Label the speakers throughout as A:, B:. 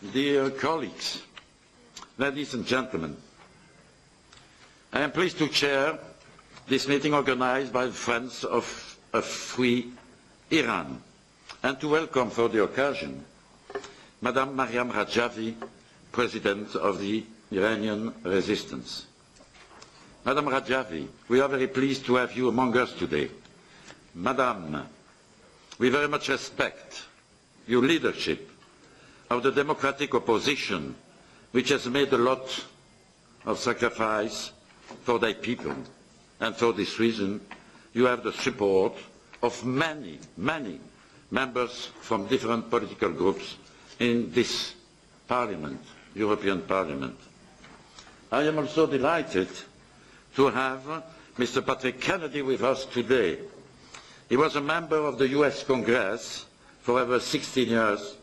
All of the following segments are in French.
A: Dear colleagues, ladies and gentlemen, I am pleased to chair this meeting organized by the Friends of a Free Iran and to welcome for the occasion Madame Maryam Rajavi, President of the Iranian Resistance. Madame Rajavi, we are very pleased to have you among us today. Madame, we very much respect your leadership of the democratic opposition, which has made a lot of sacrifice for their people. And for this reason, you have the support of many, many members from different political groups in this Parliament, European Parliament. I am also delighted to have Mr. Patrick Kennedy with us today. He was a member of the US Congress for over 16 years,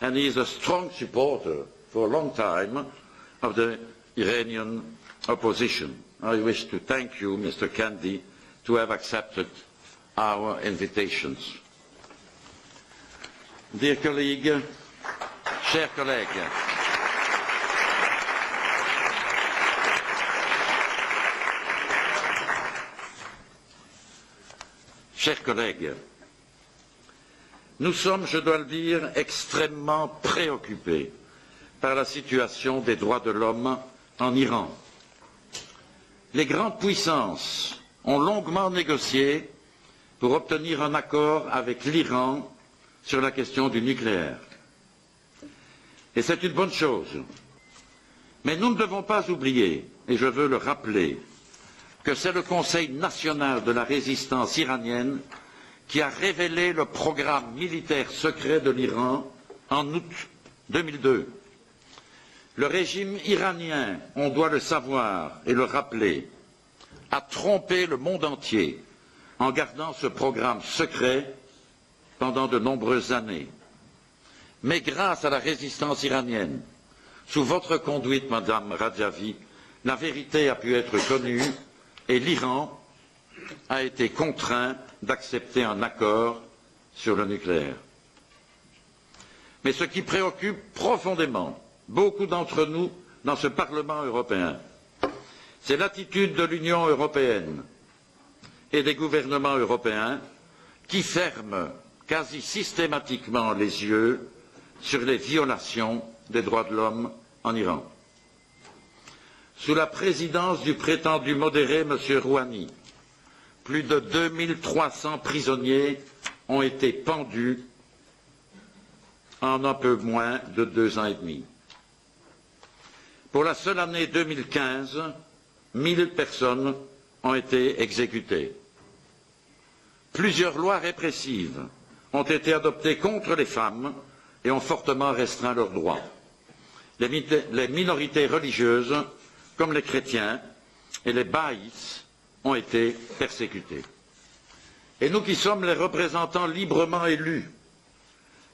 A: and he is a strong supporter for a long time of the Iranian opposition. I wish to thank you, Mr. Kennedy, to have accepted our invitations. Dear colleague, chers collègues, chers collègues, nous sommes, je dois le dire, extrêmement préoccupés par la situation des droits de l'homme en Iran. Les grandes puissances ont longuement négocié pour obtenir un accord avec l'Iran sur la question du nucléaire. Et c'est une bonne chose. Mais nous ne devons pas oublier, et je veux le rappeler, que c'est le Conseil national de la résistance iranienne qui a révélé le programme militaire secret de l'Iran en août 2002. Le régime iranien, on doit le savoir et le rappeler, a trompé le monde entier en gardant ce programme secret pendant de nombreuses années. Mais grâce à la résistance iranienne, sous votre conduite, Madame Rajavi, la vérité a pu être connue et l'Iran a été contraint d'accepter un accord sur le nucléaire. Mais ce qui préoccupe profondément beaucoup d'entre nous dans ce Parlement européen, c'est l'attitude de l'Union européenne et des gouvernements européens qui ferment quasi systématiquement les yeux sur les violations des droits de l'homme en Iran. Sous la présidence du prétendu modéré M. Rouhani, plus de 2300 prisonniers ont été pendus en un peu moins de 2 ans et demi. Pour la seule année 2015, 1000 personnes ont été exécutées. Plusieurs lois répressives ont été adoptées contre les femmes et ont fortement restreint leurs droits. Les minorités religieuses, comme les chrétiens et les baïs, ont été persécutés. Et nous qui sommes les représentants librement élus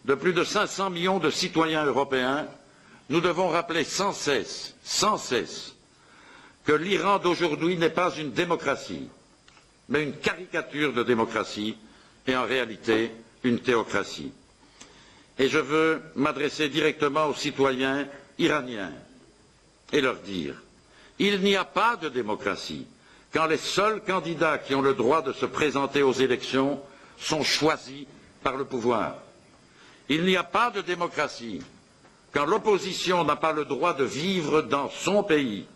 A: de plus de 500 millions de citoyens européens, nous devons rappeler sans cesse que l'Iran d'aujourd'hui n'est pas une démocratie, mais une caricature de démocratie et en réalité une théocratie. Et je veux m'adresser directement aux citoyens iraniens et leur dire: il n'y a pas de démocratie quand les seuls candidats qui ont le droit de se présenter aux élections sont choisis par le pouvoir. Il n'y a pas de démocratie quand l'opposition n'a pas le droit de vivre dans son pays,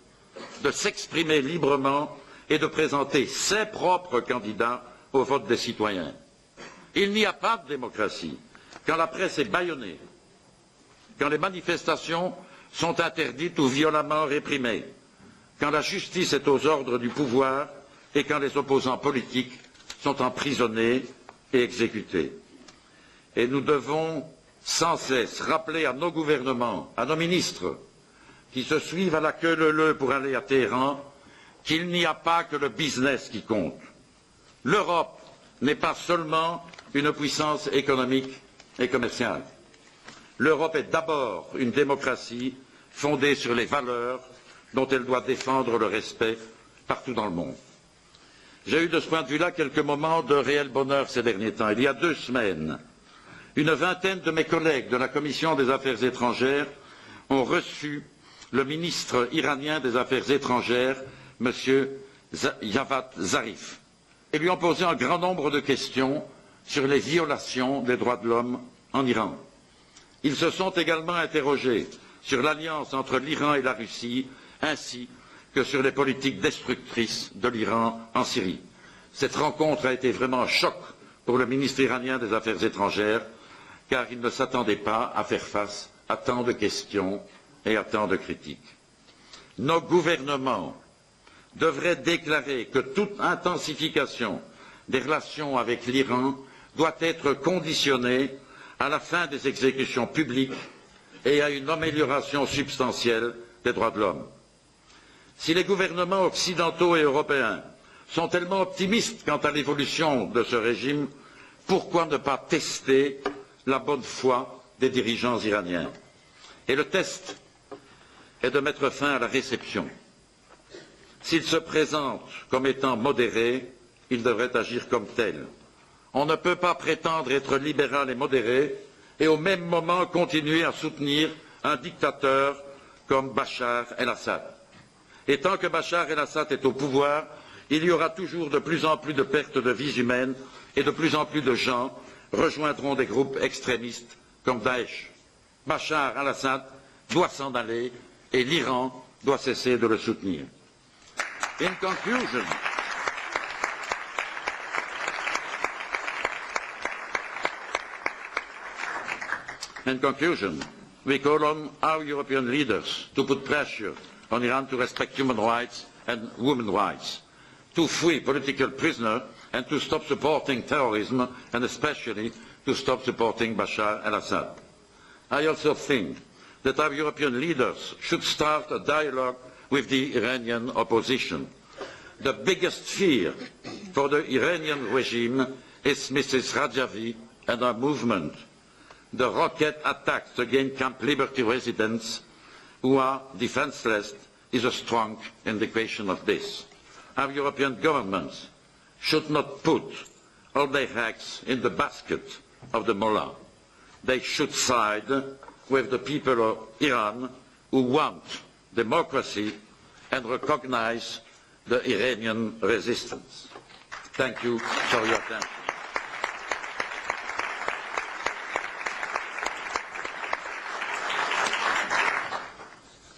A: de s'exprimer librement et de présenter ses propres candidats au vote des citoyens. Il n'y a pas de démocratie quand la presse est bâillonnée, quand les manifestations sont interdites ou violemment réprimées, quand la justice est aux ordres du pouvoir et quand les opposants politiques sont emprisonnés et exécutés. Et nous devons sans cesse rappeler à nos gouvernements, à nos ministres, qui se suivent à la queue leu pour aller à Téhéran, qu'il n'y a pas que le business qui compte. L'Europe n'est pas seulement une puissance économique et commerciale. L'Europe est d'abord une démocratie fondée sur les valeurs dont elle doit défendre le respect partout dans le monde. J'ai eu de ce point de vue-là quelques moments de réel bonheur ces derniers temps. Il y a 2 semaines, une vingtaine de mes collègues de la Commission des affaires étrangères ont reçu le ministre iranien des Affaires étrangères, M. Javad Zarif, et lui ont posé un grand nombre de questions sur les violations des droits de l'homme en Iran. Ils se sont également interrogés sur l'alliance entre l'Iran et la Russie, ainsi que sur les politiques destructrices de l'Iran en Syrie. Cette rencontre a été vraiment un choc pour le ministre iranien des Affaires étrangères, car il ne s'attendait pas à faire face à tant de questions et à tant de critiques. Nos gouvernements devraient déclarer que toute intensification des relations avec l'Iran doit être conditionnée à la fin des exécutions publiques et à une amélioration substantielle des droits de l'homme. Si les gouvernements occidentaux et européens sont tellement optimistes quant à l'évolution de ce régime, pourquoi ne pas tester la bonne foi des dirigeants iraniens? Et le test est de mettre fin à la réception. S'il se présente comme étant modéré, il devrait agir comme tel. On ne peut pas prétendre être libéral et modéré et au même moment continuer à soutenir un dictateur comme Bachar el-Assad. Et tant que Bachar el-Assad est au pouvoir, il y aura toujours de plus en plus de pertes de vies humaines et de plus en plus de gens rejoindront des groupes extrémistes comme Daesh. Bachar el-Assad doit s'en aller et l'Iran doit cesser de le soutenir. In conclusion, we call on our European leaders to put pressure on Iran to respect human rights and women's rights, to free political prisoners and to stop supporting terrorism and especially to stop supporting Bashar al-Assad. I also think that our European leaders should start a dialogue with the Iranian opposition. The biggest fear for the Iranian regime is Mrs. Rajavi and her movement. The rocket attacks against Camp Liberty residents who are defenseless is a strong indication of this. Our European governments should not put all their eggs in the basket of the mullah. They should side with the people of Iran who want democracy and recognize the Iranian resistance. Thank you for your attention.